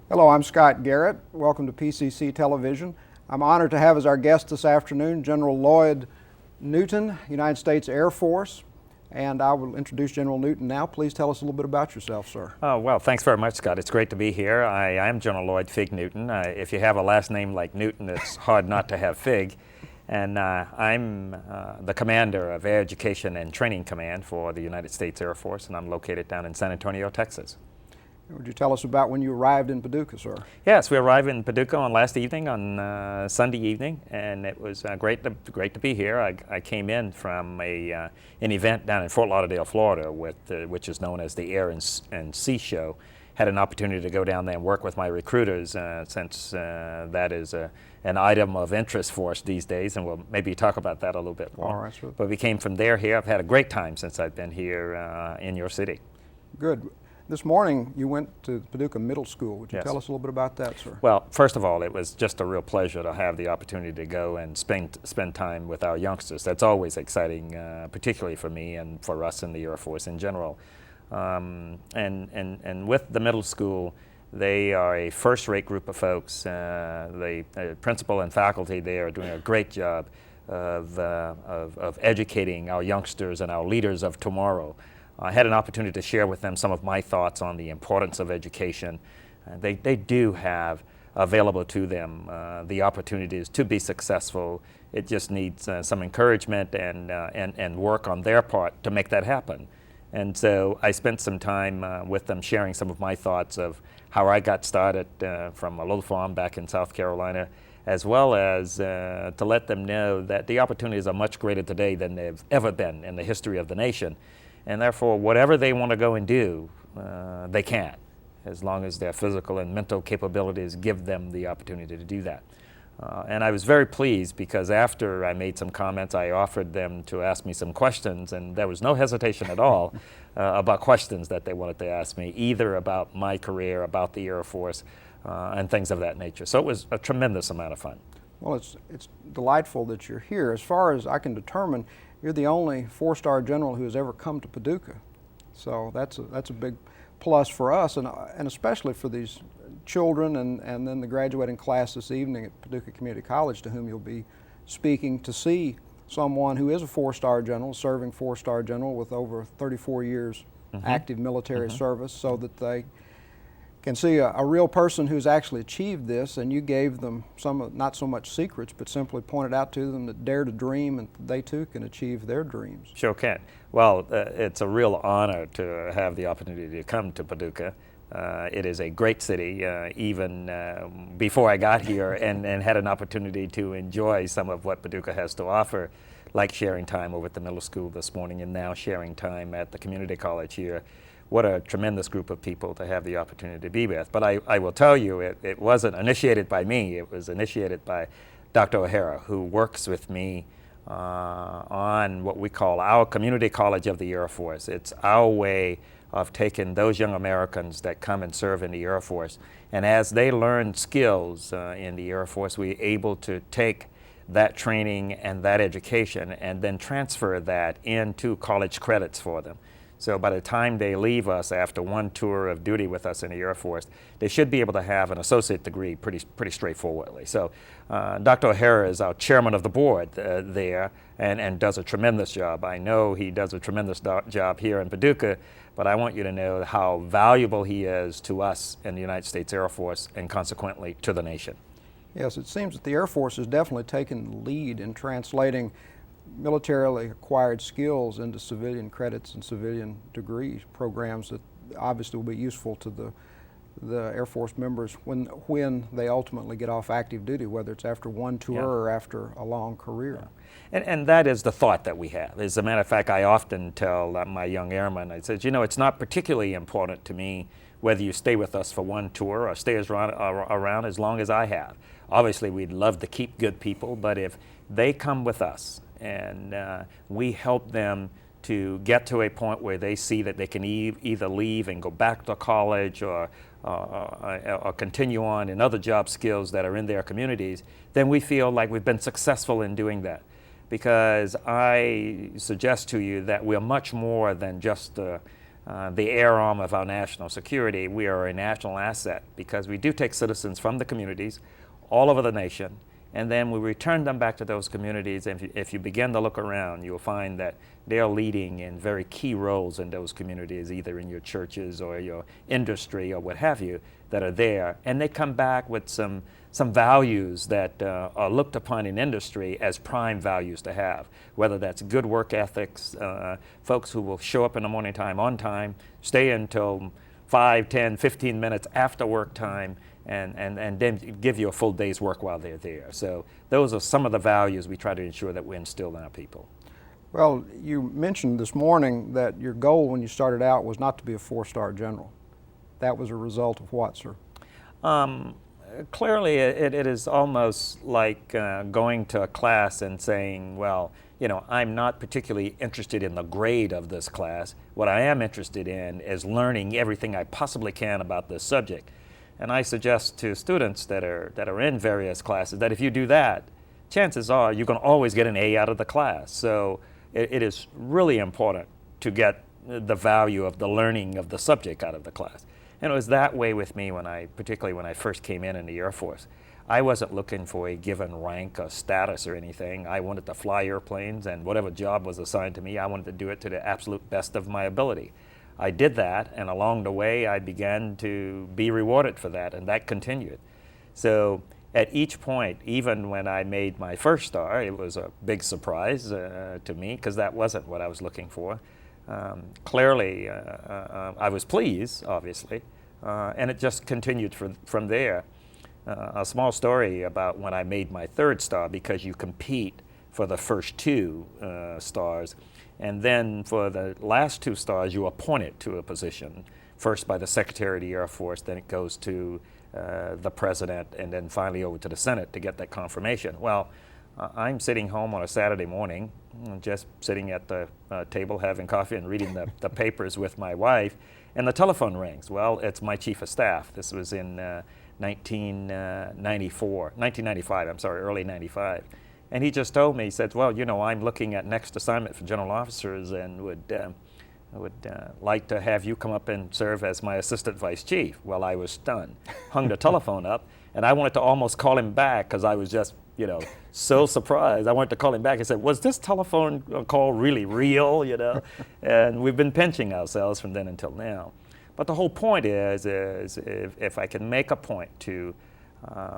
Hello, I'm Scott Garrett. Welcome to PCC Television. I'm honored to have as our guest this afternoon General Lloyd Newton, United States Air Force. And I will introduce General Newton now. Please tell us a little bit about yourself, sir. Oh, well, thanks very much, Scott. It's great to be here. I am General Lloyd Fig Newton. If you have a last name like Newton, it's hard not to have Fig. And I'm the commander of Air Education and Training Command for the United States Air Force, and I'm located down in San Antonio, Texas. Would you tell us about when you arrived in Paducah, sir? Yes, we arrived in Paducah on last evening, on Sunday evening, and it was great to be here. I came in from an event down in Fort Lauderdale, Florida, which is known as the Air and Sea Show. Had an opportunity to go down there and work with my recruiters since that is an item of interest for us these days, and we'll maybe talk about that a little bit more. All right, sir. But we came from there here. I've had a great time since I've been here in your city. Good. This morning you went to Paducah Middle School. Would you Yes. tell us a little bit about that, sir? Well, first of all, it was just a real pleasure to have the opportunity to go and spend time with our youngsters. That's always exciting, particularly for me and for us in the Air Force in general. And with the middle school, they are a first-rate group of folks. The principal and faculty there are doing a great job of educating our youngsters and our leaders of tomorrow. I had an opportunity to share with them some of my thoughts on the importance of education. They do have available to them the opportunities to be successful. It just needs some encouragement and work on their part to make that happen. And so I spent some time with them sharing some of my thoughts of how I got started from a little farm back in South Carolina, as well as to let them know that the opportunities are much greater today than they've ever been in the history of the nation. And therefore, whatever they want to go and do, they can, as long as their physical and mental capabilities give them the opportunity to do that. And I was very pleased because after I made some comments, I offered them to ask me some questions, and there was no hesitation at all about questions that they wanted to ask me, either about my career, about the Air Force, and things of that nature. So it was a tremendous amount of fun. Well, it's delightful that you're here. As far as I can determine, you're the only four-star general who has ever come to Paducah. So that's a big plus for us, and especially for these children and then the graduating class this evening at Paducah Community College, to whom you'll be speaking, to see someone who is a four-star general, serving four-star general with over 34 years active military service, so that they can see a real person who's actually achieved this. And you gave them some, not so much secrets, but simply pointed out to them that dare to dream, and they too can achieve their dreams. Sure can. Well, it's a real honor to have the opportunity to come to Paducah. It is a great city, even before I got here, and had an opportunity to enjoy some of what Paducah has to offer, like sharing time over at the middle school this morning and now sharing time at the community college here. What a tremendous group of people to have the opportunity to be with. But I will tell you, it wasn't initiated by me. It was initiated by Dr. O'Hara, who works with me on what we call our community college of the Air Force. It's our way of taking those young Americans that come and serve in the Air Force, and as they learn skills in the Air Force, we're able to take that training and that education and then transfer that into college credits for them. So by the time they leave us after one tour of duty with us in the Air Force, they should be able to have an associate degree pretty straightforwardly. So Dr. O'Hara is our chairman of the board there and does a tremendous job. I know he does a tremendous job here in Paducah, but I want you to know how valuable he is to us in the United States Air Force and consequently to the nation. Yes, it seems that the Air Force has definitely taken the lead in translating militarily acquired skills into civilian credits and civilian degree programs that obviously will be useful to the Air Force members when they ultimately get off active duty, whether it's after one tour or after a long career. Yeah. And that is the thought that we have. As a matter of fact, I often tell my young airmen, I said, you know, it's not particularly important to me whether you stay with us for one tour or stay around as long as I have. Obviously, we'd love to keep good people, but if they come with us and we help them to get to a point where they see that they can either leave and go back to college or continue on in other job skills that are in their communities, then we feel like we've been successful in doing that. Because I suggest to you that we're much more than just the air arm of our national security, we are a national asset because we do take citizens from the communities all over the nation, and then we return them back to those communities. And if you begin to look around, you'll find that they're leading in very key roles in those communities, either in your churches or your industry or what have you, that are there. And they come back with some values that are looked upon in industry as prime values to have, whether that's good work ethics, folks who will show up in the morning time on time, stay until 5, 10, 15 minutes after work time, and then give you a full day's work while they're there. So those are some of the values we try to ensure that we instill in our people. Well, you mentioned this morning that your goal when you started out was not to be a 4-star general. That was a result of what, sir? Clearly, it is almost like going to a class and saying, well, you know, I'm not particularly interested in the grade of this class. What I am interested in is learning everything I possibly can about this subject. And I suggest to students that are in various classes that if you do that, chances are you're going to always get an A out of the class. So it is really important to get the value of the learning of the subject out of the class. And it was that way with me particularly when I first came in the Air Force. I wasn't looking for a given rank or status or anything. I wanted to fly airplanes, and whatever job was assigned to me, I wanted to do it to the absolute best of my ability. I did that, and along the way, I began to be rewarded for that, and that continued. So at each point, even when I made my first star, it was a big surprise to me, because that wasn't what I was looking for. Clearly, I was pleased, obviously, and it just continued from there. A small story about when I made my 3rd star, because you compete for the first 2 stars, and then for the last 2 stars, you appoint it to a position, first by the Secretary of the Air Force, then it goes to the President, and then finally over to the Senate to get that confirmation. Well, I'm sitting home on a Saturday morning, just sitting at the table having coffee and reading the papers with my wife, and the telephone rings. Well, it's my Chief of Staff. This was in 1995, early 95. And he just told me, he said, well, you know, I'm looking at next assignment for general officers and would like to have you come up and serve as my assistant vice chief. Well, I was stunned, hung the telephone up, and I wanted to almost call him back because I was just, you know, so surprised. I wanted to call him back and said, was this telephone call really real, you know? And we've been pinching ourselves from then until now. But the whole point is if I can make a point to,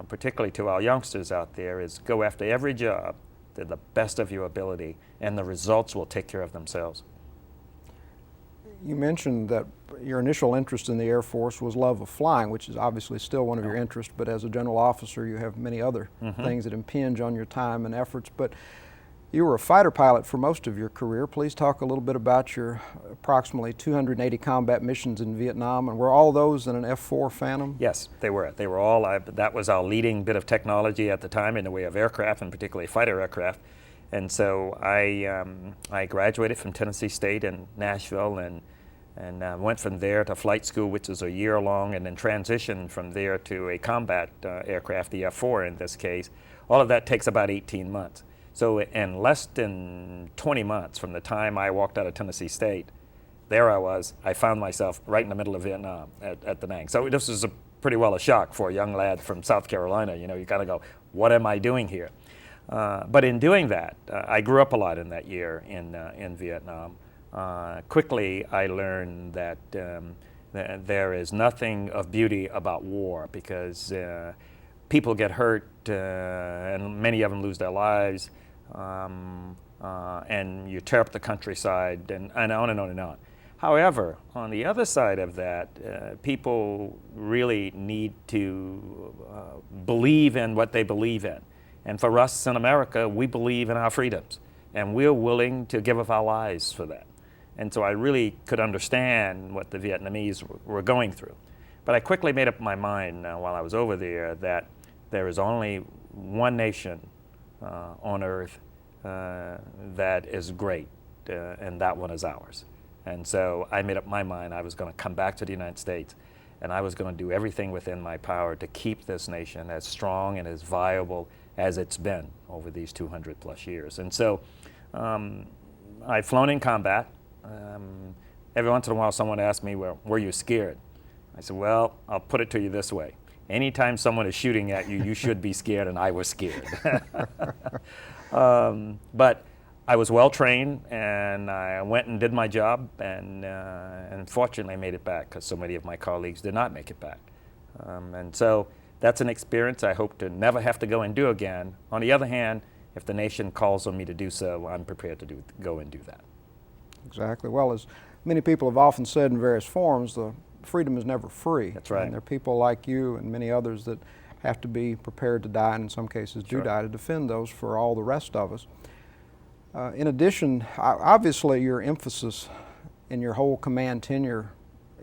particularly to our youngsters out there, is go after every job to the best of your ability, and the results will take care of themselves. You mentioned that your initial interest in the Air Force was love of flying, which is obviously still one of your interests, but as a general officer you have many other things that impinge on your time and efforts. But you were a fighter pilot for most of your career. Please talk a little bit about your approximately 280 combat missions in Vietnam, and were all those in an F-4 Phantom? Yes, they were. They were all, that was our leading bit of technology at the time in the way of aircraft, and particularly fighter aircraft. And so I graduated from Tennessee State in Nashville and went from there to flight school, which is a year long, and then transitioned from there to a combat aircraft, the F-4 in this case. All of that takes about 18 months. So in less than 20 months from the time I walked out of Tennessee State, there I was. I found myself right in the middle of Vietnam at Da Nang. So this was pretty well a shock for a young lad from South Carolina. You know, you kind of go, what am I doing here? But in doing that, I grew up a lot in that year in Vietnam. Quickly, I learned that there is nothing of beauty about war, because people get hurt and many of them lose their lives, and you tear up the countryside, and on and on and on. However, on the other side of that, people really need to believe in what they believe in. And for us in America, we believe in our freedoms, and we're willing to give up our lives for that. And so I really could understand what the Vietnamese were going through. But I quickly made up my mind while I was over there that there is only one nation on earth that is great, and that one is ours. And so I made up my mind I was going to come back to the United States, and I was going to do everything within my power to keep this nation as strong and as viable as it's been over these 200 plus years. And so I've flown in combat. every once in a while someone asks me, well, were you scared? I said, well, I'll put it to you this way. Anytime someone is shooting at you, you should be scared, and I was scared. But I was well trained, and I went and did my job, and fortunately made it back, because so many of my colleagues did not make it back. And so that's an experience I hope to never have to go and do again. On the other hand, if the nation calls on me to do so, I'm prepared to go and do that. Exactly. Well, as many people have often said in various forms, the freedom is never free. That's right. And there are people like you and many others that have to be prepared to die, and in some cases do die, to defend those for all the rest of us. In addition, obviously your emphasis in your whole command tenure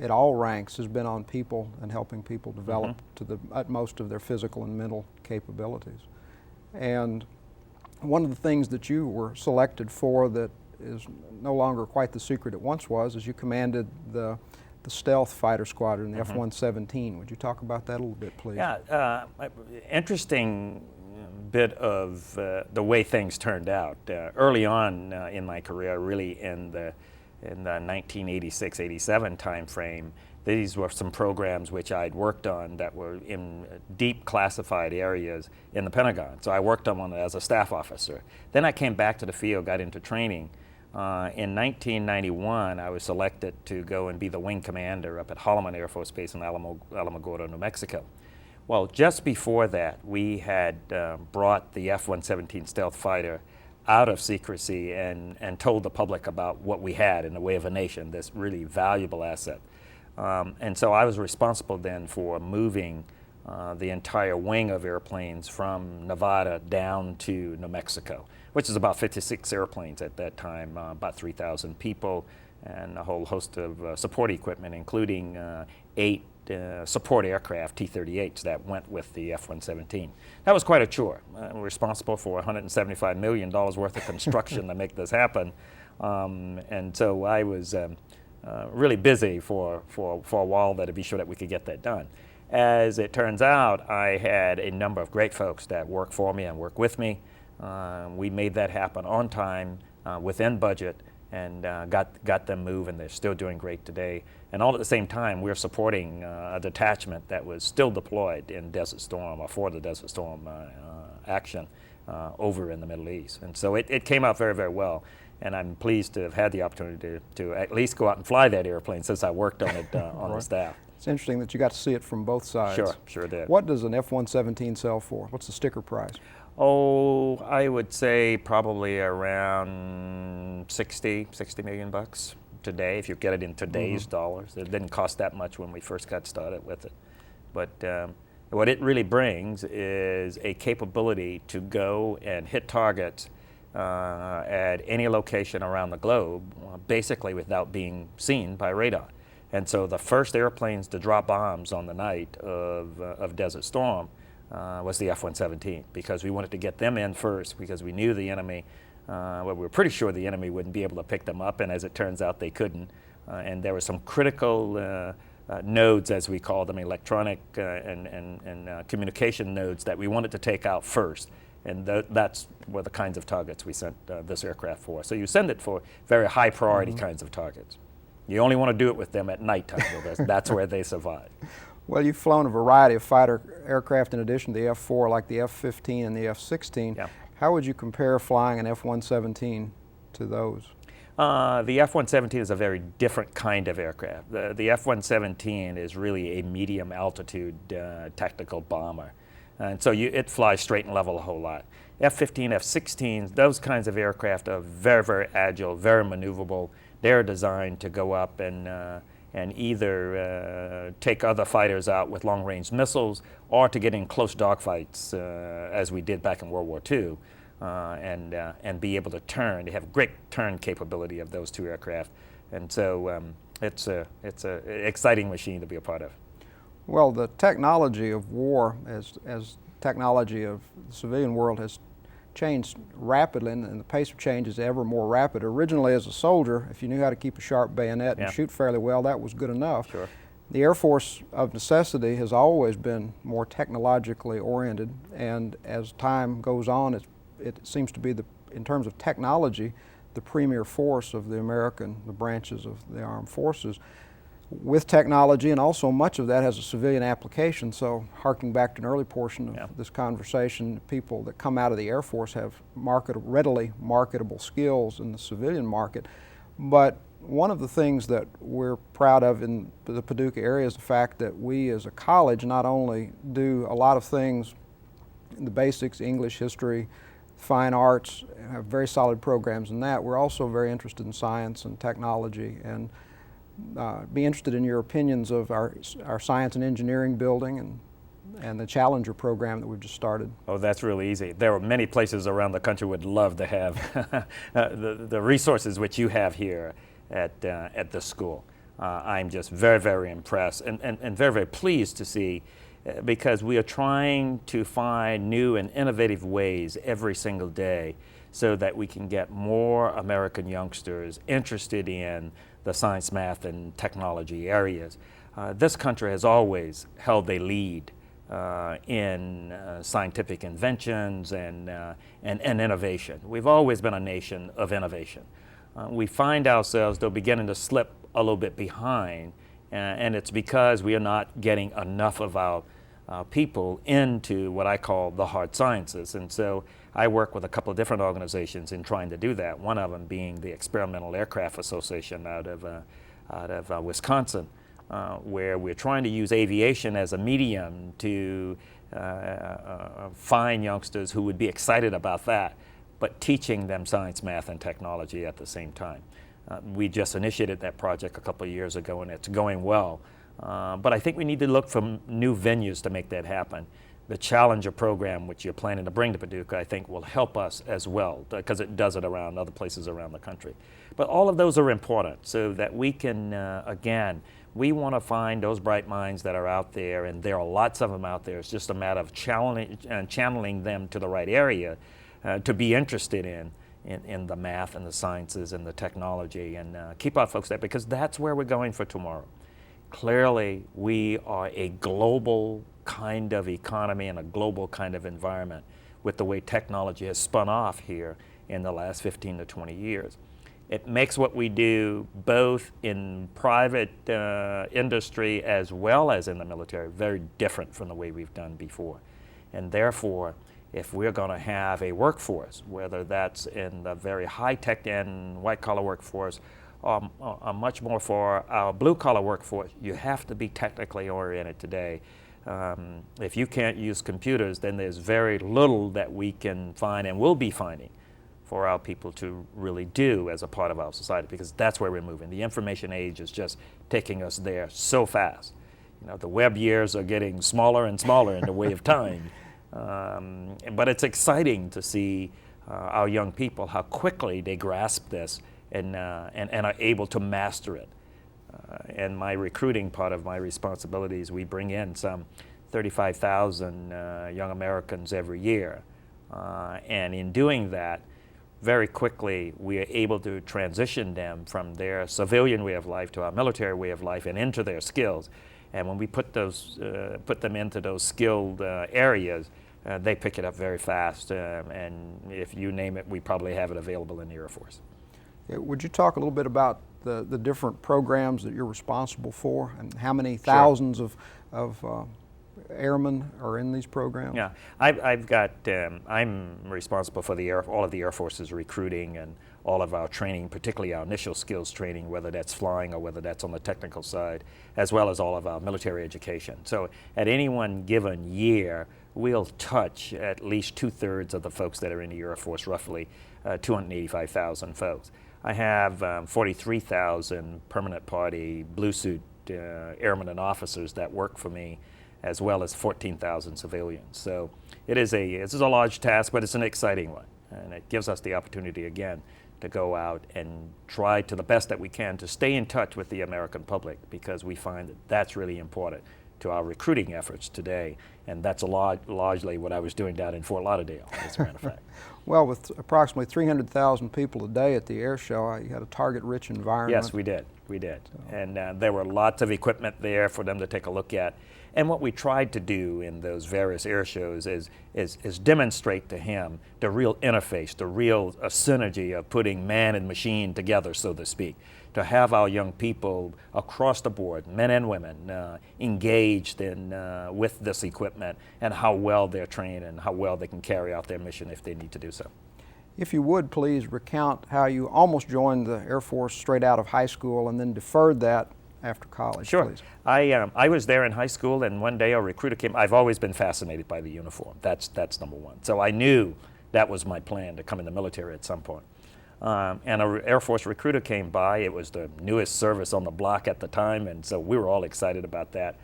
at all ranks has been on people and helping people develop to the utmost of their physical and mental capabilities. And one of the things that you were selected for that is no longer quite the secret it once was is you commanded the stealth fighter squadron, the F-117. Would you talk about that a little bit, please? Yeah, interesting bit of the way things turned out. Early on in my career, really in the 1986-87 time frame, these were some programs which I'd worked on that were in deep classified areas in the Pentagon. So I worked on one as a staff officer. Then I came back to the field, got into training. In 1991, I was selected to go and be the wing commander up at Holloman Air Force Base in Alamogordo, New Mexico. Well, just before that, we had brought the F-117 stealth fighter out of secrecy and told the public about what we had in the way of a nation, this really valuable asset. And so I was responsible then for moving the entire wing of airplanes from Nevada down to New Mexico, which is about 56 airplanes at that time, about 3,000 people, and a whole host of support equipment, including 8 support aircraft, T-38s, that went with the F-117. That was quite a chore. We're responsible for $175 million worth of construction to make this happen. And so I was really busy for a while there to be sure that we could get that done. As it turns out, I had a number of great folks that work for me and work with me. We made that happen on time, within budget, and got them moving. They're still doing great today. And all at the same time, we're supporting a detachment that was still deployed in Desert Storm, or for the Desert Storm action over in the Middle East. And so it came out very, very well. And I'm pleased to have had the opportunity to at least go out and fly that airplane since I worked on it on the staff. It's interesting that you got to see it from both sides. Sure did. What does an F-117 sell for? What's the sticker price? Oh, I would say probably around 60 million bucks today, if you get it in today's dollars. It didn't cost that much when we first got started with it. But what it really brings is a capability to go and hit targets at any location around the globe, basically without being seen by radar. And so the first airplanes to drop bombs on the night of Desert Storm was the F-117, because we wanted to get them in first, because we knew the enemy, well, we were pretty sure the enemy wouldn't be able to pick them up, and as it turns out, they couldn't. And there were some critical nodes, as we call them, electronic and communication nodes that we wanted to take out first. And that's were the kinds of targets we sent this aircraft for. So you send it for very high priority kinds of targets. You only want to do it with them at nighttime, because that's where they survive. Well, you've flown a variety of fighter aircraft in addition to the F-4, like the F-15 and the F-16. Yeah. How would you compare flying an F-117 to those? The F-117 is a very different kind of aircraft. The F-117 is really a medium altitude tactical bomber. And so it flies straight and level a whole lot. F-15, F-16, those kinds of aircraft are very, very agile, very maneuverable. They're designed to go up and either take other fighters out with long-range missiles, or to get in close dogfights, as we did back in World War II, and be able to turn. They have great turn capability of those two aircraft, and so it's an exciting machine to be a part of. Well, the technology of war, as technology of the civilian world, has changed rapidly, and the pace of change is ever more rapid. Originally, as a soldier, if you knew how to keep a sharp bayonet and shoot fairly well, that was good enough. Sure. The Air Force of necessity has always been more technologically oriented, and as time goes on, it seems to be, in terms of technology, the premier force of the branches of the armed forces, with technology, and also much of that has a civilian application. So harking back to an early portion of this conversation, people that come out of the Air Force have readily marketable skills in the civilian market. But one of the things that we're proud of in the Paducah area is the fact that we as a college not only do a lot of things in the basics, English, history, fine arts, have very solid programs in that, we're also very interested in science and technology, and be interested in your opinions of our science and engineering building and the Challenger program that we've just started. Oh, that's really easy. There are many places around the country would love to have the resources which you have here at the school. I'm just very, very impressed and very, very pleased to see, because we are trying to find new and innovative ways every single day so that we can get more American youngsters interested in the science, math, and technology areas. This country has always held a lead in scientific inventions and innovation. We've always been a nation of innovation. We find ourselves, though, beginning to slip a little bit behind, and it's because we are not getting enough of our people into what I call the hard sciences. And so I work with a couple of different organizations in trying to do that, one of them being the Experimental Aircraft Association out of Wisconsin, where we're trying to use aviation as a medium to find youngsters who would be excited about that, but teaching them science, math, and technology at the same time. We just initiated that project a couple of years ago, and it's going well. But I think we need to look for new venues to make that happen. The Challenger program, which you're planning to bring to Paducah, I think will help us as well, because it does it around other places around the country. But all of those are important so that we can, again, we want to find those bright minds that are out there, and there are lots of them out there. It's just a matter of channeling them to the right area to be interested in the math and the sciences and the technology, and keep our folks there, because that's where we're going for tomorrow. Clearly, we are a global kind of economy and a global kind of environment with the way technology has spun off here in the last 15 to 20 years. It makes what we do both in private industry as well as in the military very different from the way we've done before. And therefore, if we're going to have a workforce, whether that's in the very high-tech and white-collar workforce, much more for our blue-collar workforce, you have to be technically oriented today. If you can't use computers, then there's very little that we can find and will be finding for our people to really do as a part of our society, because that's where we're moving. The information age is just taking us there so fast. You know, the web years are getting smaller and smaller in the way of time. But it's exciting to see our young people, how quickly they grasp this and are able to master it. And my recruiting part of my responsibilities, we bring in some 35,000 young Americans every year. And in doing that, very quickly we are able to transition them from their civilian way of life to our military way of life and into their skills. And when we put them into those skilled areas, they pick it up very fast. And if you name it, we probably have it available in the Air Force. Yeah, would you talk a little bit about the different programs that you're responsible for, and how many thousands of airmen are in these programs? Yeah, I've got, I'm responsible for all of the Air Force's recruiting and all of our training, particularly our initial skills training, whether that's flying or whether that's on the technical side, as well as all of our military education. So at any one given year, we'll touch at least 2/3 of the folks that are in the Air Force, roughly 285,000 folks. I have 43,000 permanent party blue suit airmen and officers that work for me, as well as 14,000 civilians. So this is a large task, but it's an exciting one. And it gives us the opportunity, again, to go out and try to the best that we can to stay in touch with the American public, because we find that that's really important to our recruiting efforts today. And that's largely what I was doing down in Fort Lauderdale, as a matter of fact. Well, with approximately 300,000 people a day at the air show, you had a target-rich environment. Yes, we did. We did. And there were lots of equipment there for them to take a look at. And what we tried to do in those various air shows is demonstrate to him the real interface, the real synergy of putting man and machine together, so to speak, to have our young people across the board, men and women, engaged with this equipment and how well they're trained and how well they can carry out their mission if they need to do so. If you would, please recount how you almost joined the Air Force straight out of high school and then deferred that after college, Sure. please. I was there in high school, and one day a recruiter came. I've always been fascinated by the uniform. That's number one. So I knew that was my plan, to come in the military at some point. And an Air Force recruiter came by. It was the newest service on the block at the time, and so we were all excited about that.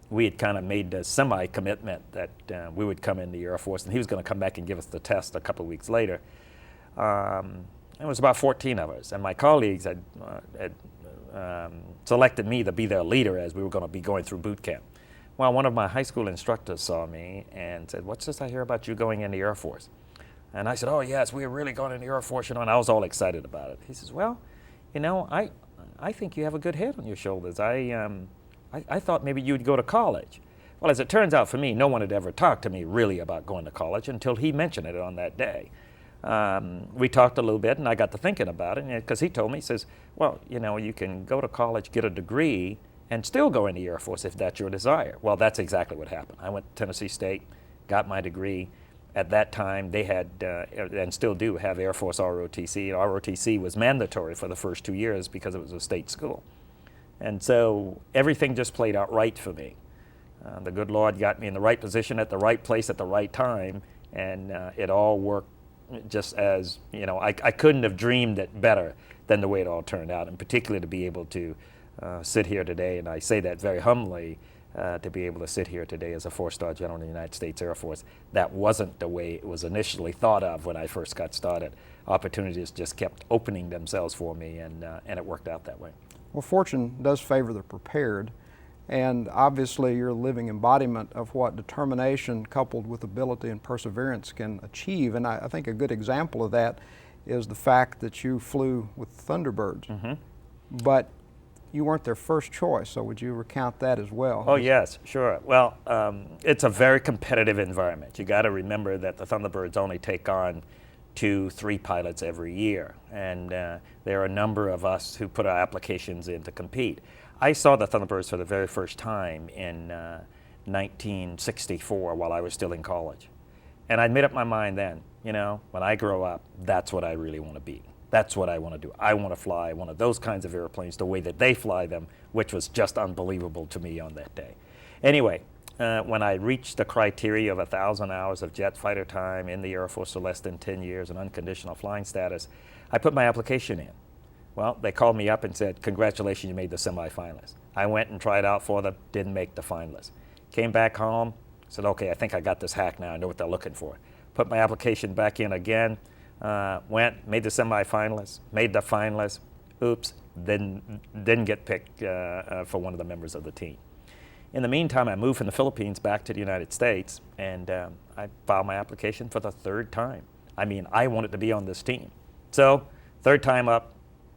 We had kind of made a semi-commitment that we would come in the Air Force, and he was going to come back and give us the test a couple of weeks later. It was about 14 of us, and my colleagues had selected me to be their leader as we were going to be going through boot camp. Well, one of my high school instructors saw me and said, "What's this I hear about you going in the Air Force?" And I said, "Oh yes, we're really going in the Air Force, you know," and I was all excited about it. He says, "Well, you know, I think you have a good head on your shoulders. I thought maybe you'd go to college." Well, as it turns out for me, no one had ever talked to me really about going to college until he mentioned it on that day. We talked a little bit, and I got to thinking about it, because he told me, he says, "Well, you know, you can go to college, get a degree, and still go in the Air Force if that's your desire." Well, that's exactly what happened. I went to Tennessee State, got my degree. At that time, they had, and still do, have Air Force ROTC. ROTC was mandatory for the first 2 years because it was a state school. And so everything just played out right for me. The good Lord got me in the right position at the right place at the right time, and it all worked just as, you know, I couldn't have dreamed it better than the way it all turned out, and particularly to be able to sit here today, and I say that very humbly, to be able to sit here today as a 4-star general in the United States Air Force. That wasn't the way it was initially thought of when I first got started. Opportunities just kept opening themselves for me, and it worked out that way. Well, fortune does favor the prepared, and obviously you're a living embodiment of what determination coupled with ability and perseverance can achieve. And I think a good example of that is the fact that you flew with Thunderbirds. Mm-hmm. But you weren't their first choice, so would you recount that as well? Oh yes, sure. Well, it's a very competitive environment. You got to remember that the Thunderbirds only take on 2-3 pilots every year, and there are a number of us who put our applications in to compete. I saw the Thunderbirds for the very first time in 1964 while I was still in college, and I'd made up my mind then, you know, when I grow up, that's what I really want to be. That's what I want to do. I want to fly one of those kinds of airplanes the way that they fly them, which was just unbelievable to me on that day. Anyway, when I reached the criteria of 1,000 hours of jet fighter time in the Air Force for less than 10 years and unconditional flying status, I put my application in. Well, they called me up and said, "Congratulations, you made the semifinalists." I went and tried out for them, didn't make the finalists. Came back home, said, "Okay, I think I got this hack now. I know what they're looking for." Put my application back in again. Went, made the semifinalists, made the finalists, oops, didn't get picked for one of the members of the team. In the meantime, I moved from the Philippines back to the United States, and I filed my application for the 3rd time. I mean, I wanted to be on this team. So, 3rd time up,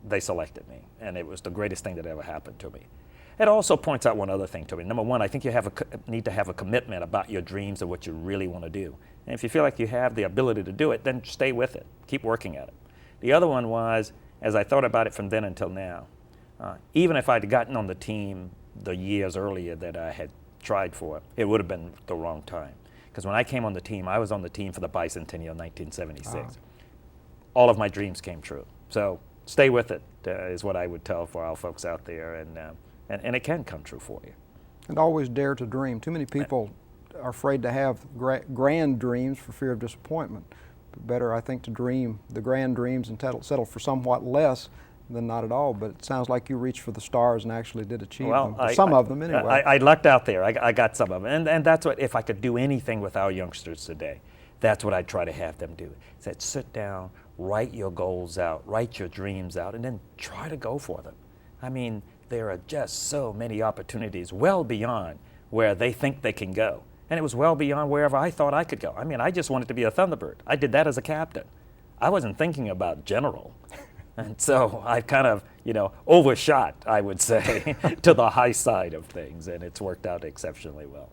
they selected me, and it was the greatest thing that ever happened to me. It also points out one other thing to me. Number one, I think you need to have a commitment about your dreams and what you really want to do. And if you feel like you have the ability to do it, then stay with it. Keep working at it. The other one was, as I thought about it from then until now, even if I'd gotten on the team the years earlier that I had tried for, it would have been the wrong time. Because when I came on the team, I was on the team for the bicentennial of 1976. All of my dreams came true. So stay with it is what I would tell for our folks out there, and it can come true for you. And always dare to dream. Too many people are afraid to have grand dreams for fear of disappointment. But better, I think, to dream the grand dreams and settle for somewhat less than not at all. But it sounds like you reached for the stars and actually did achieve them. Some of them, anyway. I lucked out there. I got some of them. And that's what, if I could do anything with our youngsters today, that's what I'd try to have them do. Is sit down, write your goals out, write your dreams out, and then try to go for them. I mean, there are just so many opportunities well beyond where they think they can go. And it was well beyond wherever I thought I could go. I mean, I just wanted to be a Thunderbird. I did that as a captain. I wasn't thinking about general. And so I've kind of, overshot, I would say, to the high side of things, and it's worked out exceptionally well.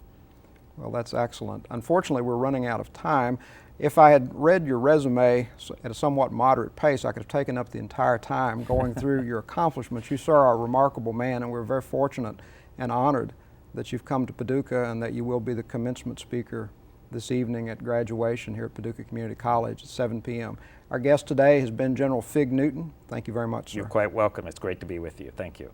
Well, that's excellent. Unfortunately, we're running out of time. If I had read your resume at a somewhat moderate pace, I could have taken up the entire time going through your accomplishments. You, sir, are a remarkable man, and we're very fortunate and honored that you've come to Paducah and that you will be the commencement speaker this evening at graduation here at Paducah Community College at 7 p.m. Our guest today has been General Fig Newton. Thank you very much, sir. You're quite welcome. It's great to be with you. Thank you.